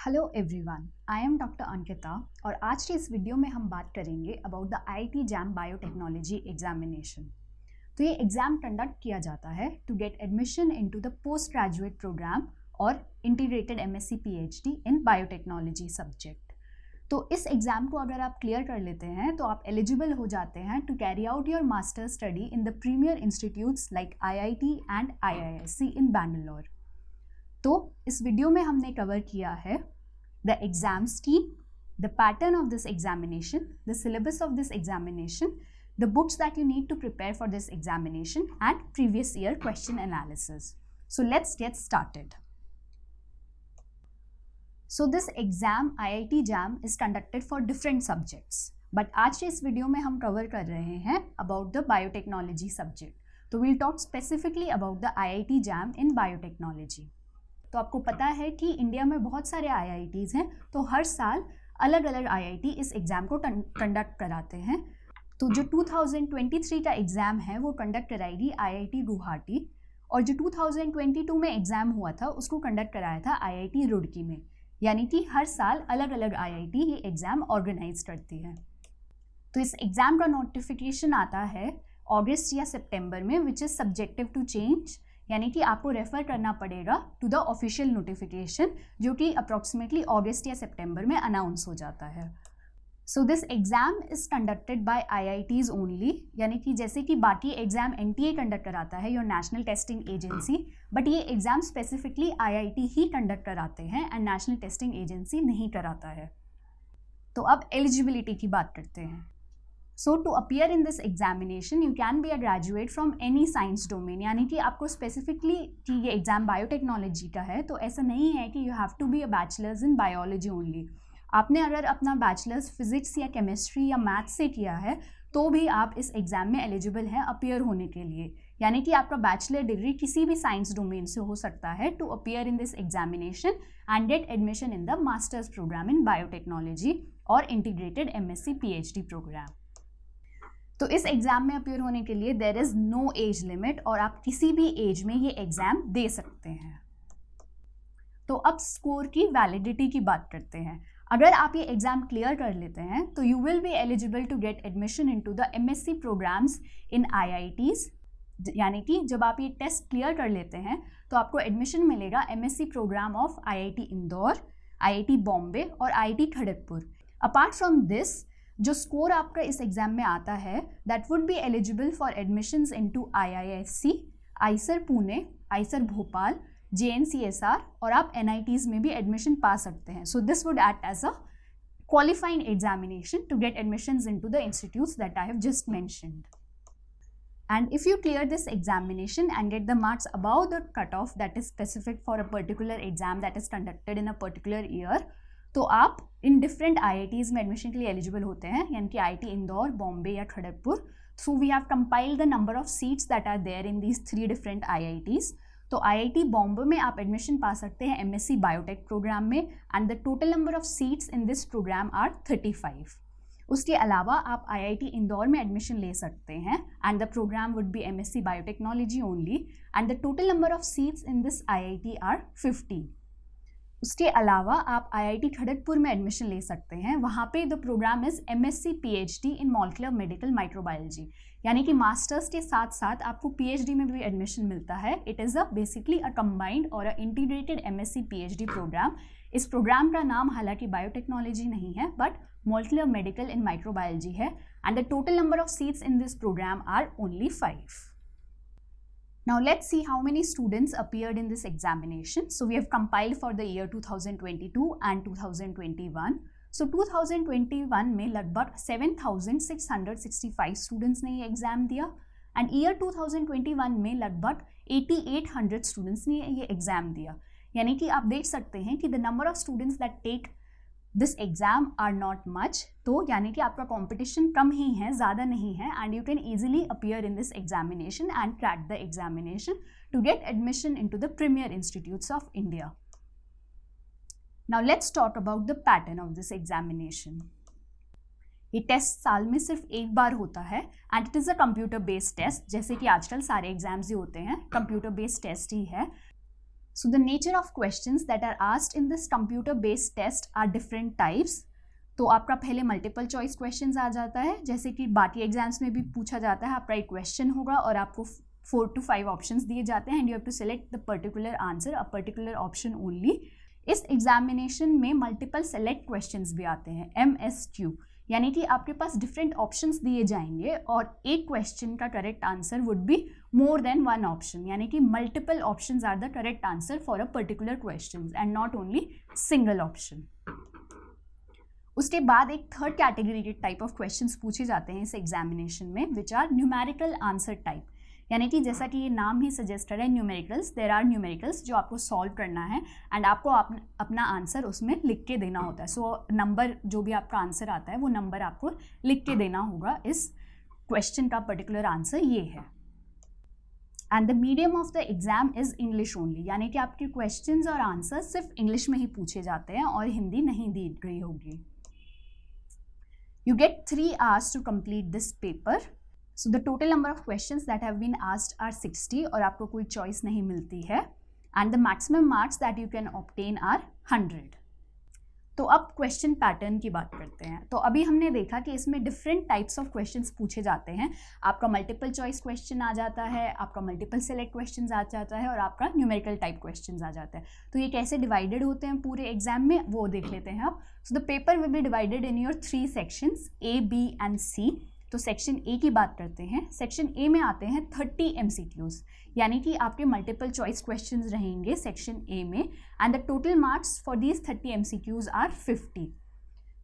Hello everyone, I am doctor Ankita और आज के इस वीडियो में हम बात करेंगे about the IIT JAM biotechnology examination. तो ये एग्ज़ाम कंडक्ट किया जाता है to get admission into the post graduate program और integrated MSc PhD in biotechnology subject. तो इस एग्ज़ाम को अगर आप क्लियर कर लेते हैं तो आप एलिजिबल हो जाते हैं to carry out your master study in the premier institutes like IIT and IISc in Bangalore. तो इस वीडियो में हमने कवर किया है the exam scheme, the pattern of this examination, the syllabus of this examination, the books that you need to prepare for this examination and previous year question analysis. So let's get started. So this exam IIT JAM is conducted for different subjects, but आज के इस video में हम cover कर रहे हैं about the biotechnology subject. तो we'll talk specifically about the IIT JAM in biotechnology. तो आपको पता है कि इंडिया में बहुत सारे IITs हैं, तो हर साल अलग अलग IIT इस एग्ज़ाम को कंडक्ट कराते हैं। तो जो 2023 का एग्ज़ाम है वो कंडक्ट कराएगी IIT गुवाहाटी, और जो 2022 में एग्ज़ाम हुआ था उसको कंडक्ट कराया था IIT रुड़की में। यानी कि हर साल अलग अलग IIT ही एग्ज़ाम ऑर्गेनाइज करती है। तो इस एग्ज़ाम का नोटिफिकेशन आता है अगस्त या सितंबर में, which is subjective to change, यानी कि आपको रेफ़र करना पड़ेगा टू द ऑफिशियल नोटिफिकेशन जो कि अप्रॉक्सीमेटली अगस्त या सितंबर में अनाउंस हो जाता है। So this exam is conducted by IITs only, यानी कि जैसे कि बाकी एग्ज़ाम NTA कंडक्ट कराता है, your national testing agency, but ये एग्ज़ाम स्पेसिफिकली IIT ही कंडक्ट कराते हैं एंड नेशनल टेस्टिंग एजेंसी नहीं कराता है। तो अब एलिजिबिलिटी की बात करते हैं। So to appear in this examination you can be a graduate from any science domain, यानी कि आपको स्पेसिफिकली कि ये एग्ज़ाम बायोटेक्नोलॉजी का है तो ऐसा नहीं है कि you have to be a bachelors in biology only. आपने अगर अपना बैचलर्स फिजिक्स या केमिस्ट्री या मैथ्स से किया है तो भी आप इस एग्ज़ाम में एलिजिबल हैं अपीयर होने के लिए, यानी कि आपका बैचलर डिग्री किसी भी साइंस डोमेन से हो सकता है to appear in this examination and get admission in the masters programme in biotechnology और इंटीग्रेटेड एमएससी पीएचडी प्रोग्राम। तो इस एग्ज़ाम में अपीयर होने के लिए there is no age limit और आप किसी भी एज में ये एग्ज़ाम दे सकते हैं। तो अब स्कोर की वैलिडिटी की बात करते हैं। अगर आप ये एग्ज़ाम क्लियर कर लेते हैं तो you will be eligible to get admission into the MSc programmes इन IITs, यानी कि जब आप ये टेस्ट क्लियर कर लेते हैं तो आपको एडमिशन मिलेगा MSc programme of IIT Indore, IIT Bombay और IIT Kharagpur. Apart from this जो स्कोर आपका इस एग्ज़ाम में आता है that would be eligible for admissions into IISc, IISER Pune, IISER Bhopal, JNCSR और आप NITs में भी एडमिशन पा सकते हैं। So this would act as a qualifying examination to get admissions into the institutes that I have just mentioned. And if you clear this examination and get the marks above the cutoff that is specific for a particular exam that is conducted in a particular year, तो आप in different IITs में admission के लिए eligible होते हैं, यानी कि IIT Indore, Bombay या Kharagpur. So we have compiled the number of seats that are there in these 3 different IITs। तो IIT बॉम्बे में आप एडमिशन पा सकते हैं MSc बायोटेक प्रोग्राम में and the total number of seats in this programme are 35। उसके अलावा आप IIT इंदौर में एडमिशन ले सकते हैं and the programme would be MSc biotechnology only and the total number of seats in this IIT are 50। उसके अलावा आप IIT खड़गपुर में एडमिशन ले सकते हैं, वहाँ पे the programme is MSc PhD इन मॉलिक्यूलर मेडिकल माइक्रोबायोलॉजी, यानी कि मास्टर्स के साथ साथ आपको PhD में भी एडमिशन मिलता है। It is a basically a combined और a integrated MSc PhD program. इस प्रोग्राम का नाम हालांकि बायोटेक्नोलॉजी नहीं है but molecular medical in microbiology है and the total number of seats in this programme are only 5। Now let's see how many students appeared in this examination. So we have compiled for the year 2022 and 2021. So 2021 में लगभग 7,665 students ने ये exam दिया and year 2021 में लगभग 8,800 students ने ये exam दिया। यानी कि आप देख सकते हैं कि the number of students that take this exam are not much, तो यानी कि आपका कॉम्पिटिशन कम ही है, ज़्यादा नहीं है and you can easily appear in this examination and crack the examination to get admission into the premier institutes of India. Now let's talk about the pattern of this examination. ये test साल में सिर्फ एक बार होता है and it is a computer based test, जैसे कि आजकल सारे एग्जाम्स ही होते हैं कंप्यूटर बेस्ड टेस्ट ही है। So the nature of questions that are asked in this computer based test are different types. तो आपका पहले मल्टीपल चॉइस क्वेश्चंस आ जाता है, जैसे कि बाकी एग्जाम्स में भी पूछा जाता है. आपका एक क्वेश्चन होगा और आपको 4 to 5 ऑप्शंस दिए जाते हैं and you have to select the particular answer, a particular option only. इस एग्जामिनेशन में मल्टीपल सेलेक्ट क्वेश्चंस भी आते हैं, MSQ, यानी कि आपके पास डिफरेंट ऑप्शंस दिए जाएंगे और एक क्वेश्चन का correct answer would be more than one option, यानी कि multiple options are the correct answer for a particular question and not only single option. उसके बाद एक थर्ड कैटेगरी के टाइप ऑफ क्वेश्चंस पूछे जाते हैं इस एग्जामिनेशन में, which are numerical answer type, यानी कि जैसा कि ये नाम ही सजेस्ट है न्यूमेरिकल्स, देयर आर न्यूमेरिकल्स जो आपको सॉल्व करना है एंड आपको अपना आंसर उसमें लिख के देना होता है. सो नंबर जो भी आपका आंसर आता है वो नंबर आपको लिख के देना होगा. इस क्वेश्चन का पर्टिकुलर आंसर ये है. And the medium of the exam is English only, यानी कि आपके क्वेश्चंस और आंसर सिर्फ इंग्लिश में ही पूछे जाते हैं और हिंदी नहीं दी गई होगी. You get 3 hours to complete this paper. So the total number of questions that have been asked are 60 और आपको कोई choice नहीं मिलती है. And the maximum marks that you can obtain are 100. तो अब क्वेश्चन पैटर्न की बात करते हैं. तो अभी हमने देखा कि इसमें डिफरेंट टाइप्स ऑफ क्वेश्चंस पूछे जाते हैं. आपका मल्टीपल चॉइस क्वेश्चन आ जाता है, आपका मल्टीपल सेलेक्ट क्वेश्चंस आ जाता है और आपका न्यूमेरिकल टाइप क्वेश्चंस आ जाता है. तो ये कैसे डिवाइडेड होते हैं पूरे एग्जाम में वो देख लेते हैं आप. So the paper will be divided in your 3 sections, A, B and C. तो सेक्शन A की बात करते हैं. सेक्शन A में आते हैं 30 MCQs, यानी कि आपके मल्टीपल चॉइस क्वेश्चंस रहेंगे सेक्शन A में and the total marks for these 30 MCQs are 50.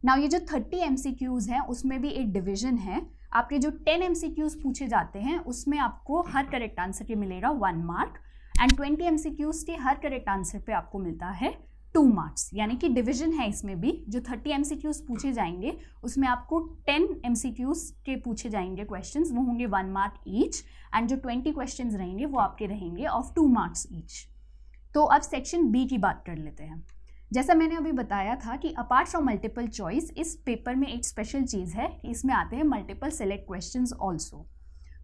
Now ये जो 30 MCQs हैं उसमें भी एक डिवीजन है. आपके जो 10 MCQs पूछे जाते हैं उसमें आपको हर करेक्ट आंसर के मिलेगा 1 मार्क एंड 20 MCQs के हर करेक्ट आंसर पे आपको मिलता है 2 मार्क्स, यानी कि डिवीजन है इसमें भी. जो 30 MCQs पूछे जाएंगे उसमें आपको 10 MCQs के पूछे जाएंगे क्वेश्चंस, वो होंगे 1 मार्क ईच एंड जो 20 क्वेश्चंस रहेंगे वो आपके रहेंगे ऑफ 2 मार्क्स ईच. तो अब सेक्शन B की बात कर लेते हैं. जैसा मैंने अभी बताया था कि अपार्ट फ्रॉम मल्टीपल चॉइस इस पेपर में एक स्पेशल चीज़ है कि इसमें आते हैं मल्टीपल सेलेक्ट क्वेश्चंस ऑल्सो.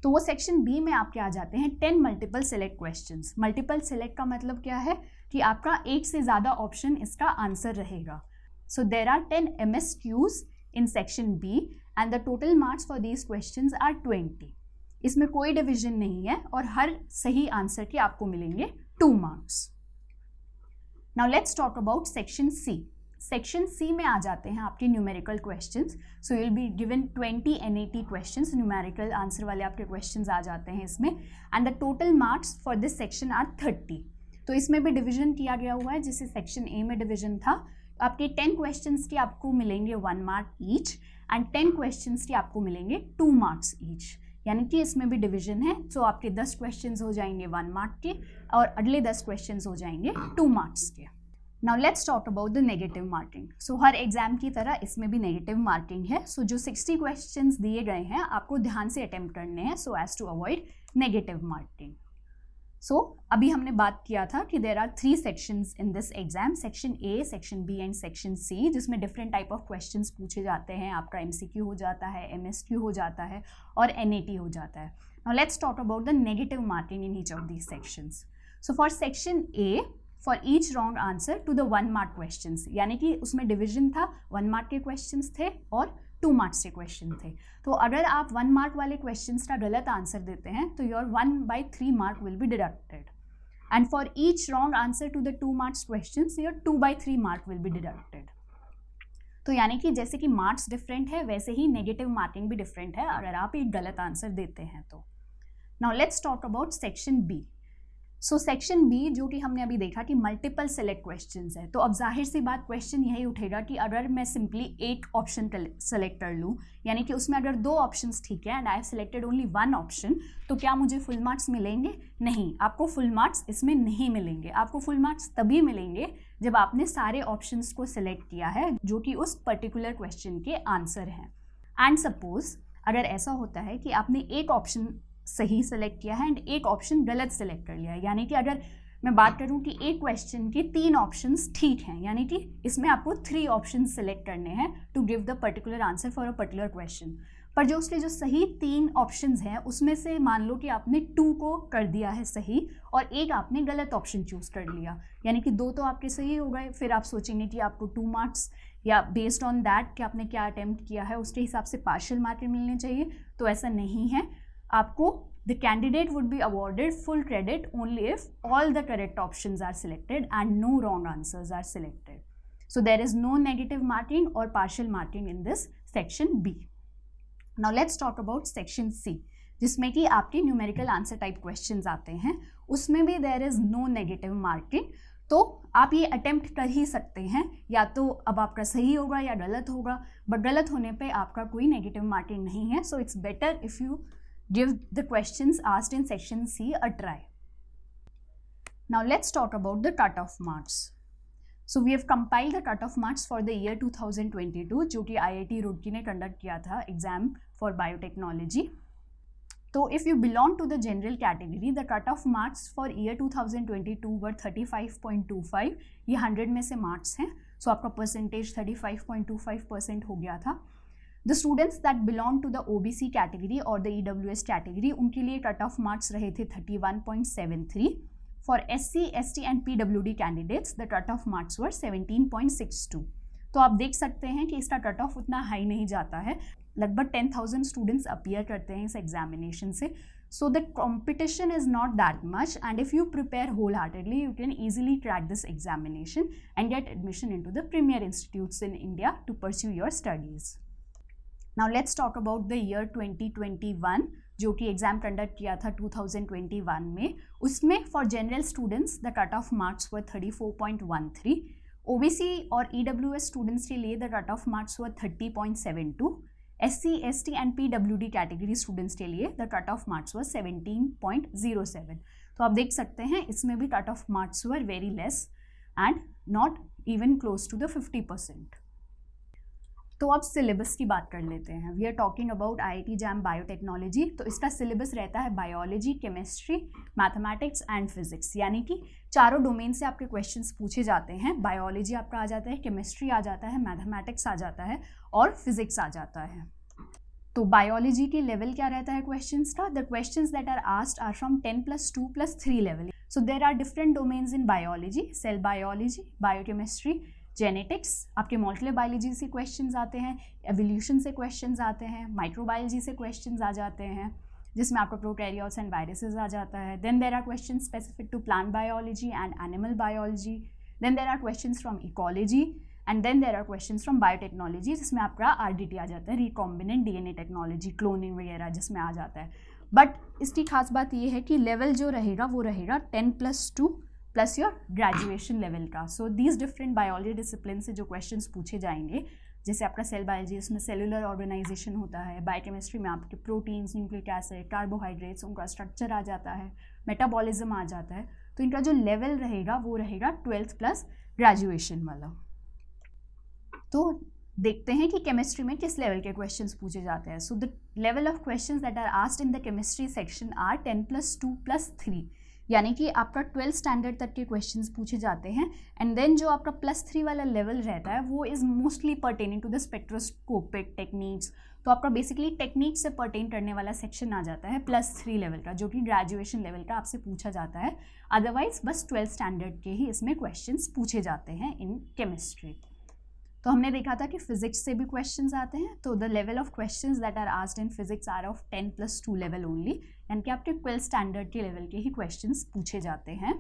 तो वो सेक्शन B में आपके आ जाते हैं 10 multiple select questions. Multiple select का मतलब क्या है कि आपका एक से ज़्यादा ऑप्शन इसका आंसर रहेगा. So there are 10 MSQs in section B and the total marks for these questions are 20. इसमें कोई डिवीजन नहीं है और हर सही आंसर के आपको मिलेंगे 2 marks. Now let's talk about section C. Section C में आ जाते हैं आपके numerical questions. So you will be given 20 NAT questions, numerical answer वाले आपके क्वेश्चंस आ जाते हैं इसमें and the total marks for this section are 30. तो इसमें भी डिवीजन किया गया हुआ है, जैसे सेक्शन A में डिवीजन था. आपके 10 क्वेश्चंस के आपको मिलेंगे 1 मार्क ईच एंड 10 क्वेश्चंस के आपको मिलेंगे 2 मार्क्स ईच, यानी कि इसमें भी डिवीजन है. तो आपके 10 क्वेश्चंस हो जाएंगे 1 मार्क के और अगले 10 क्वेश्चंस हो जाएंगे 2 मार्क्स के. Now let's talk about the negative marking. So her exam की तरह इसमें भी नेगेटिव मार्किंग है. सो जो 60 क्वेश्चंस दिए गए हैं आपको ध्यान से अटेम्प्ट करने हैं so as to avoid negative marking. So अभी हमने बात किया था कि there are 3 sections in this exam, section A, section B and section C, जिसमें डिफरेंट टाइप ऑफ क्वेश्चंस पूछे जाते हैं. आपका MCQ हो जाता है, MSQ हो जाता है और NAT हो जाता है. Now let's talk about the negative marking in each of these sections. So for section A, for each wrong answer to the 1 mark questions, यानी कि उसमें डिवीजन था, 1 मार्क के क्वेश्चंस थे और 2 मार्क्स के क्वेश्चन थे. तो अगर आप 1 मार्क वाले क्वेश्चंस का गलत आंसर देते हैं तो your 1/3 mark will be deducted and for each wrong answer to the 2 marks questions your 2/3 mark will be deducted. तो यानी कि जैसे कि मार्क्स डिफरेंट है वैसे ही नेगेटिव मार्किंग भी डिफरेंट है अगर आप एक गलत आंसर देते हैं तो. Now let's talk about section B. So section B जो कि हमने अभी देखा कि मल्टीपल सेलेक्ट क्वेश्चंस है, तो अब जाहिर सी बात क्वेश्चन यही उठेगा कि अगर मैं सिंपली एक ऑप्शन सेलेक्ट कर लूँ, यानी कि उसमें अगर 2 ऑप्शंस ठीक है and I have selected only 1 option, तो क्या मुझे फुल मार्क्स मिलेंगे? नहीं, आपको फुल मार्क्स इसमें नहीं मिलेंगे. आपको फुल मार्क्स तभी मिलेंगे जब आपने सारे ऑप्शंस को सिलेक्ट किया है जो कि उस पर्टिकुलर क्वेश्चन के आंसर हैं. एंड सपोज अगर ऐसा होता है कि आपने एक ऑप्शन सही सेलेक्ट किया है एंड एक ऑप्शन गलत सेलेक्ट कर लिया है, यानी कि अगर मैं बात करूं कि एक क्वेश्चन के 3 ऑप्शंस ठीक हैं, यानी कि इसमें आपको 3 ऑप्शंस सेलेक्ट करने हैं to give the particular answer for a particular question, पर जो उसके जो सही 3 ऑप्शंस हैं उसमें से मान लो कि आपने 2 को कर दिया है सही और एक आपने गलत ऑप्शन चूज़ कर लिया, यानी कि 2 तो आपके सही हो गए, फिर आप सोचेंगे कि आपको 2 मार्क्स या बेस्ड ऑन दैट कि आपने क्या अटेम्प्ट किया है उसके हिसाब से पार्शियल मार्क्स मिलने चाहिए। तो ऐसा नहीं है, आपको the candidate would be awarded full credit only if all the correct options are selected and no wrong answers are selected. So there is no negative marking or partial marking in this section B. Now let's talk about section C, जिसमें कि आपके numerical answer type questions आते हैं, उसमें भी there is no negative marking। तो आप ये अटेम्प्ट कर ही सकते हैं, या तो अब आपका सही होगा या गलत होगा, बट गलत होने पे आपका कोई नेगेटिव मार्किंग नहीं है। So it's better if you give the questions asked in section C a try. Now let's talk about the cut-off marks. So we have compiled the cut-off marks for the year 2022 जो कि IIT Roorkee ने conduct किया था exam for biotechnology. तो if you belong to the general category, the cut off marks for year 2022 were 35.25, ये 100 में से marks हैं, सो आपका परसेंटेज 35.25% हो गया था। The students that belong to the OBC category और द EWS कैटेगरी, उनके लिए कट ऑफ मार्क्स रहे थे 31.73। For SC, ST and PWD candidates, the cut-off marks were 17.62। तो आप देख सकते हैं कि इसका कट ऑफ उतना हाई नहीं जाता है, लगभग 10,000 स्टूडेंट्स अपीयर करते हैं इस एग्जामिनेशन से। So the competition is not that much and if you prepare whole heartedly you can easily crack this examination and get admission into the premier institutes in India to pursue your studies. Now let's talk about the year 2021 जो कि exam conduct किया था 2021 में। उसमें for general students the cut off marks were 34.13, OBC और EWS students के लिए the cut off marks were 30.72, SC, ST and PWD category students के लिए the cut off marks were 17.07। तो आप देख सकते हैं इसमें भी cut off marks were very less and not even close to the 50%। तो अब सिलेबस की बात कर लेते हैं। We are talking about IIT JAM biotechnology. तो इसका सिलेबस रहता है biology, chemistry, mathematics and physics, यानी कि चारों डोमेन से आपके क्वेश्चंस पूछे जाते हैं। बायोलॉजी आपका आ जाता है, केमिस्ट्री आ जाता है, मैथमेटिक्स आ जाता है और फिजिक्स आ जाता है। तो बायोलॉजी के लेवल क्या रहता है क्वेश्चंस का? The questions that are asked are from 10+2+3 level. So there are different domains in biology, cell biology, biochemistry, genetics, आपके मॉलिक्यूलर बायोलॉजी से क्वेश्चंस आते हैं, एवोल्यूशन से क्वेश्चंस आते हैं, माइक्रोबायोलॉजी से क्वेश्चंस आ जाते हैं जिसमें आपका प्रोकैरियोट्स एंड वायरसेस आ जाता है। Then there are questions specific to plant biology and animal biology. Then there are questions from ecology and then there are questions from biotechnology जिसमें आपका RDT आ जाता है, रिकॉम्बिनेंट DNA टेक्नोलॉजी, क्लोनिंग वगैरह जिसमें आ जाता है। बट इसकी खास बात ये है कि लेवल जो रहेगा वो रहेगा 10+2 प्लस योर ग्रेजुएशन लेवल का। So these different biology discipline से जो क्वेश्चंस पूछे जाएंगे, जैसे आपका सेल बायोलॉजी इसमें सेलुलर ऑर्गेनाइजेशन होता है, बायोकेमिस्ट्री में आपके प्रोटीन्स, न्यूक्लिक एसिड, कार्बोहाइड्रेट्स, उनका स्ट्रक्चर आ जाता है, मेटाबॉलिज्म आ जाता है। तो इनका जो लेवल रहेगा वो रहेगा 12th प्लस ग्रेजुएशन वाला। तो देखते हैं कि केमिस्ट्री में किस लेवल के क्वेश्चंस पूछे जाते हैं। So the level of questions that are asked in the chemistry section are 10+2+3, यानी कि आपका 12th स्टैंडर्ड तक के क्वेश्चंस पूछे जाते हैं। एंड देन जो आपका +3 वाला लेवल रहता है वो is mostly pertaining to the spectroscopic techniques. तो आपका बेसिकली टेक्निक से पर्टेन करने वाला सेक्शन आ जाता है +3 लेवल का, जो कि ग्रेजुएशन लेवल का आपसे पूछा जाता है। अदरवाइज बस 12th स्टैंडर्ड के ही इसमें क्वेश्चंस पूछे जाते हैं इन केमिस्ट्री। तो हमने देखा था कि फिजिक्स से भी क्वेश्चंस आते हैं। तो the level of questions that are asked in physics are of 10+2 level only, यानी कि आपके 12th स्टैंडर्ड के लेवल के ही क्वेश्चंस पूछे जाते हैं।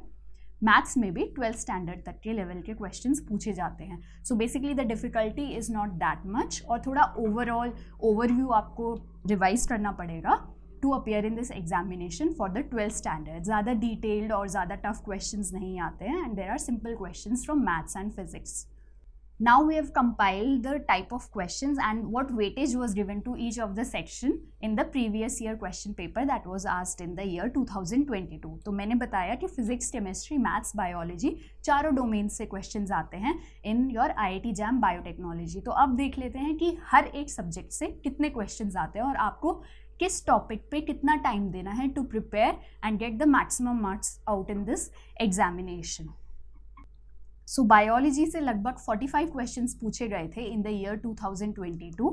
मैथ्स में भी 12th स्टैंडर्ड तक के लेवल के क्वेश्चंस पूछे जाते हैं। So basically the difficulty is not that much, और थोड़ा ओवरऑल ओवरव्यू आपको रिवाइज करना पड़ेगा to appear in this examination for the 12th standard. ज़्यादा डिटेल्ड और ज़्यादा टफ क्वेश्चंस नहीं आते हैं and there are simple questions from maths and physics. Now we have compiled the type of questions and what weightage was given to each of the section in the previous year question paper that was asked in the year 2022. तो मैंने बताया कि physics, chemistry, maths, biology चारों domain से questions आते हैं in your IIT JAM biotechnology. तो अब देख लेते हैं कि हर एक सब्जेक्ट से कितने क्वेश्चंस आते हैं और आपको किस टॉपिक पे कितना टाइम देना है to prepare and get the maximum marks out in this examination. So biology से लगभग 45 क्वेश्चंस पूछे गए थे इन द ईयर 2022।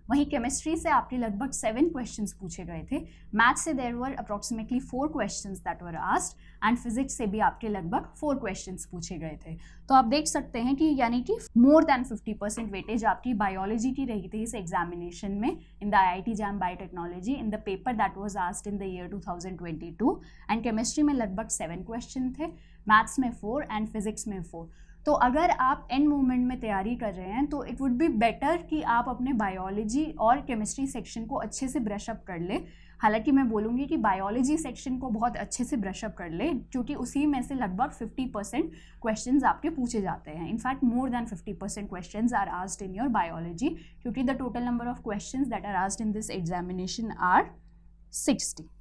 वहीं केमिस्ट्री से आपके लगभग 7 क्वेश्चंस पूछे गए थे, मैथ्स से there were approximately 4 questions that were asked and physics से भी आपके लगभग 4 क्वेश्चंस पूछे गए थे। तो आप देख सकते हैं कि यानी कि मोर देन 50% वेटेज आपकी बायोलॉजी की रही थी इस एग्जामिनेशन में in the IIT JAM biotechnology in the paper that was asked in the year 2022। And chemistry में लगभग 7 क्वेश्चन थे, मैथ्स में 4 एंड फिजिक्स में 4। तो अगर आप एंड मोमेंट में तैयारी कर रहे हैं तो इट वुड बी बेटर कि आप अपने बायोलॉजी और केमिस्ट्री सेक्शन को अच्छे से ब्रश अप कर ले। हालांकि मैं बोलूँगी कि बायोलॉजी सेक्शन को बहुत अच्छे से ब्रश अप कर ले, क्योंकि उसी में से लगभग 50% क्वेश्चंस आपके पूछे जाते हैं। In fact more than 50% questions are asked in your biology, क्योंकि the total number of questions that are asked in this examination are 60.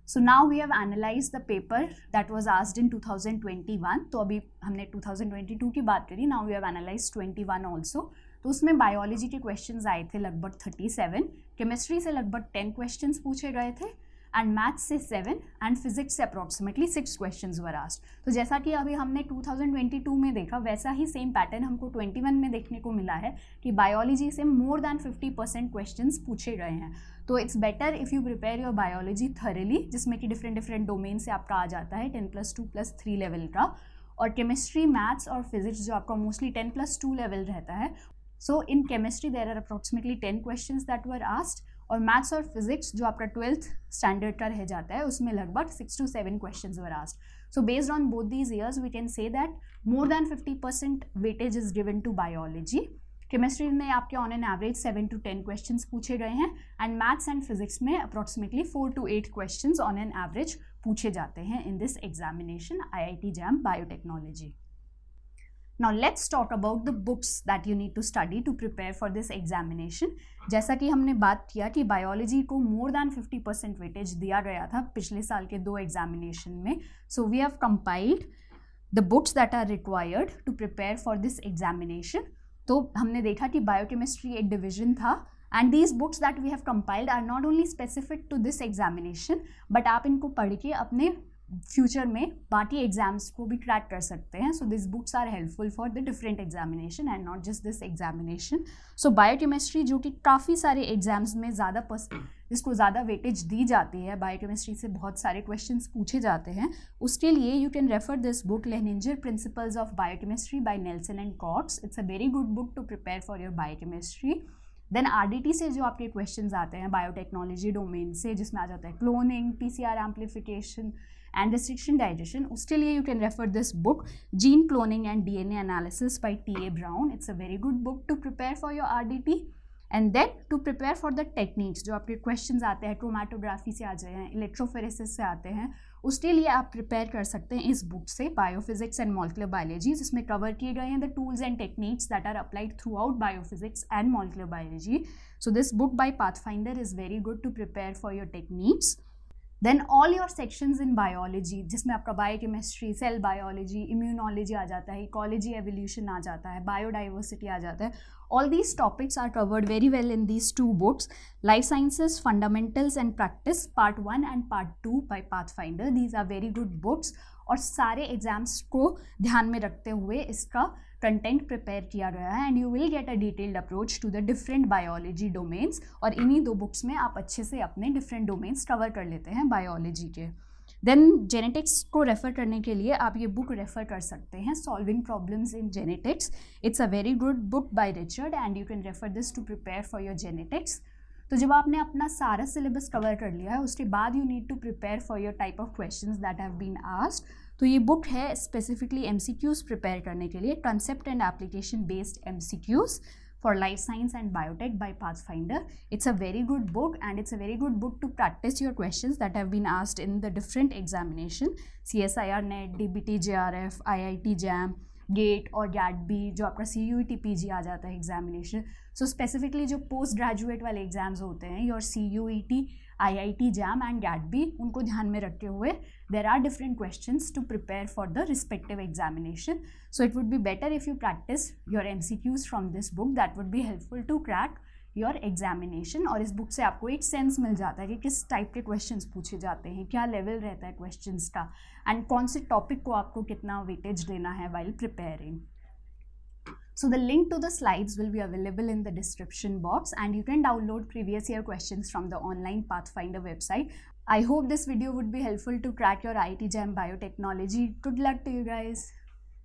So now we have analyzed the paper that was asked in 2021. तो अभी हमने 2022 की बात करी, now we have analyzed 21 also. तो उसमें biology के क्वेश्चंस आए थे लगभग 37, केमिस्ट्री से लगभग 10 क्वेश्चंस पूछे गए थे एंड मैथ्स से 7 एंड फिजिक्स से अप्रॉक्सीमेटली 6 क्वेश्चंस वर आस्क्ड। तो जैसा कि अभी हमने 2022 में देखा, वैसा ही सेम पैटर्न हमको 21 में देखने को मिला है कि बायोलॉजी से मोर देन 50% क्वेश्चंस पूछे गए हैं। तो it's better if you prepare your biology thoroughly, जिसमें कि डिफरेंट डोमेन से आपका आ जाता है 10+2+3 लेवल का, और केमिस्ट्री, मैथ्स और फिजिक्स जो आपका मोस्टली 10+2 लेवल रहता है। So in chemistry there are approximately 10 questions that were asked, और मैथ्स और फिजिक्स जो आपका 12th स्टैंडर्ड का रह जाता है उसमें लगभग 6 to 7 questions were asked. So based on both these years we can say that more than 50% weightage is given to biology. Chemistry में आपके on an average 7 to 10 questions पूछे गए हैं एंड मैथ्स एंड फिजिक्स में approximately 4 to 8 questions on an average पूछे जाते हैं in this examination IIT JAM biotechnology. Now let's talk about the books that you need to study to prepare for this examination. जैसा कि हमने बात किया कि बायोलॉजी को more than 50% वेटेज दिया गया था पिछले साल के 2 एग्जामिनेशन में, so we have compiled the books that are required to prepare for this examination. तो हमने देखा कि बायोकेमिस्ट्री एक डिवीजन था and these books that we have compiled are not only specific to this examination but आप इनको पढ़ के अपने फ्यूचर में बाकी एग्जाम्स को भी क्रैक कर सकते हैं। So this books are helpful for the different examination and not just this examination. So biochemistry जो कि काफ़ी सारे एग्जाम्स में जिसको ज़्यादा वेटेज दी जाती है, बायोकेमिस्ट्री से बहुत सारे क्वेश्चंस पूछे जाते हैं, उसके लिए you can refer this book Lehninger principles of biochemistry by Nelson and Cox. It's a very good book to prepare for your biochemistry. Then RDT से जो आपके क्वेश्चंस आते हैं बायोटेक्नोलॉजी डोमेन से, जिसमें आ जाता है cloning, PCR amplification and restriction digestion, उसके लिए you can refer this book Gene Cloning and DNA Analysis by T.A. Brown. It's a very good book to prepare for your RDT. And then to prepare for the techniques, जो आपके questions आते हैं chromatography से आ जाए हैं, इलेक्ट्रोफेरेसिस से आते हैं, उसके लिए आप प्रिपेयर कर सकते हैं इस बुक से बायोफिजिक्स एंड मॉलिक्यूलर बायोलॉजी, जिसमें कवर किए गए हैं the tools and techniques that are applied throughout biophysics and molecular biology. So this book by Pathfinder is very good to prepare for your techniques. Then all your sections in biology, जिसमें आपका biochemistry, cell biology, immunology आ जाता है, ecology, evolution आ जाता है, biodiversity आ जाता है. All these topics are covered very well in these 2 books, Life Sciences Fundamentals and Practice Part 1 and Part 2 by Pathfinder. These are very good books और सारे exams को ध्यान में रखते हुए इसका कंटेंट प्रिपेयर किया गया है and you will get a detailed approach to the different biology domains. और इन्हीं 2 बुक्स में आप अच्छे से अपने डिफरेंट डोमेन्स कवर कर लेते हैं बायोलॉजी के. देन जेनेटिक्स को रेफ़र करने के लिए आप ये बुक रेफ़र कर सकते हैं, solving problems in genetics. It's a very good book by Richard and you can refer this to prepare for your genetics. तो जब आपने अपना सारा सिलेबस कवर कर लिया है उसके बाद you need to prepare for your type of questions that have been asked. तो ये बुक है स्पेसिफिकली MCQs प्रिपेयर करने के लिए, concept and application based MCQs for life science and biotech by Pathfinder. It's a very good book and it's a very good book to practice your questions that have been asked in the different examination, CSIR NET, DBT JRF, IIT JAM, GATE और GAT-B, जो आपका CUET PG आ जाता है examination. सो specifically जो post graduate वाले exams होते हैं, your CUET, IIT JAM and GAT-B, उनको ध्यान में रखते हुए there are different questions to prepare for the respective examination. So it would be better if you practice your MCQs from this book. That would be helpful to crack your examination. और इस book से आपको एक sense मिल जाता है कि किस type के क्वेश्चंस पूछे जाते हैं, क्या लेवल रहता है क्वेश्चंस का एंड कौन से टॉपिक को आपको कितना वेटेज देना है while preparing. So the link to the slides will be available in the description box, and you can download previous year questions from the online Pathfinder website. I hope this video would be helpful to crack your IIT JAM Biotechnology. Good luck to you guys.